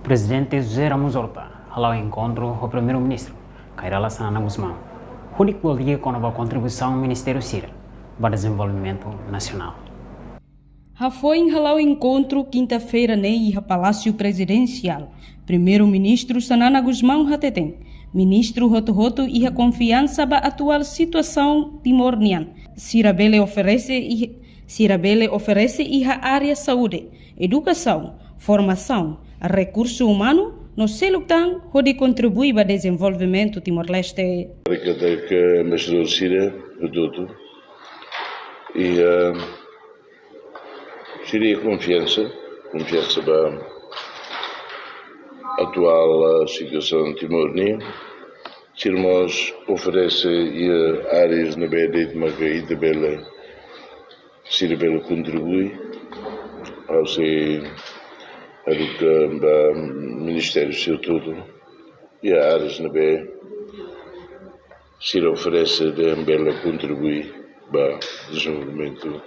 presidente José Ramos Horta ao encontro com o primeiro-ministro Kairala Sanana Guzmão, único poderia com a contribuição do Ministério Cira para o Desenvolvimento Nacional. Foi ao encontro quinta-feira no Palácio Presidencial. Primeiro-ministro Sanana Guzmão Hateteng, ministro Roto e a confiança para a atual situação timor-nian. Sirabele oferece a área saúde, educação, formação, recurso humano, no Seluktan, onde contribui para o desenvolvimento Timor-Leste. Que embaixador Cira, tudo, e seria confiança para a atual situação de Timor-Leste. Cirmos oferece áreas na beira de Macaída Bela, Cirabela contribui ao ser do Ministério seu tudo e a áreas na beira. Cira oferece de Bela contribui para o desenvolvimento,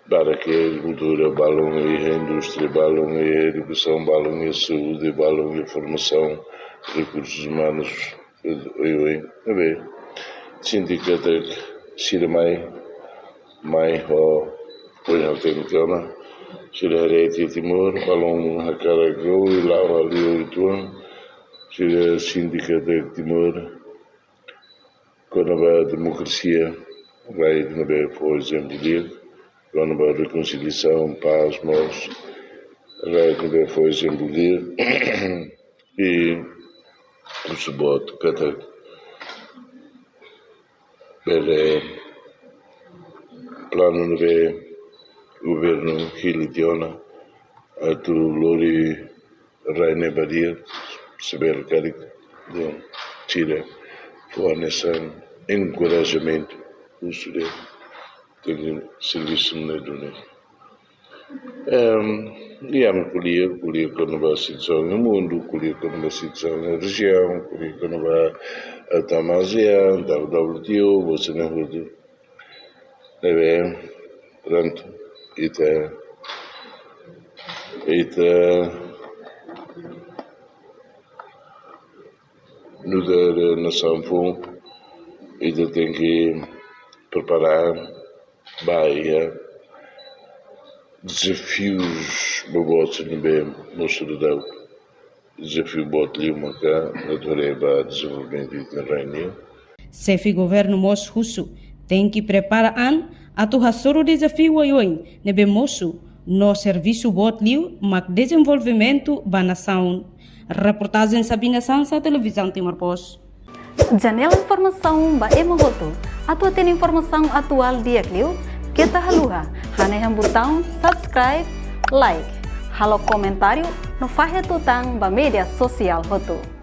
para que a agricultura, balão e a indústria, balão e a educação, balão e a saúde, balão e a formação, recursos humanos. Sindicato Cira mai o tempo Cira Harete Timor, balão a cara gol e lá ali o ritual. Cira Sindicato Timor, quando a democracia vai por exemplo dele, quando a reconciliação, paz, morte, vai por exemplo dele e o subote cada pelo plano do governo Hilitiona a tu Lori Raine Badia saber que tira forneça encorajamento o tem serviço no done colher quando vai situação no mundo, colher quando vai situação na região, colher quando vai a Tamazia, da WTO, você não pode pronto, no da nação fundo, tem que preparar Bahia desafios bobotos no bem mostrado desafio bot lima cá na toreba desenvolvimento interrâneo. Sefi governo mos russo tem que preparar a tua soro desafio ayoin nebe moço no serviço bot liu mak desenvolvimento ba nação. Reportagem Sabina Sansa, televisão Timor Post. Janela informação ba emogoto. Atua tem informação atual dia liu. Kita haluha, haneham botão subscribe, like, halo comentário no Fahia Tutang ba media sosial hotu.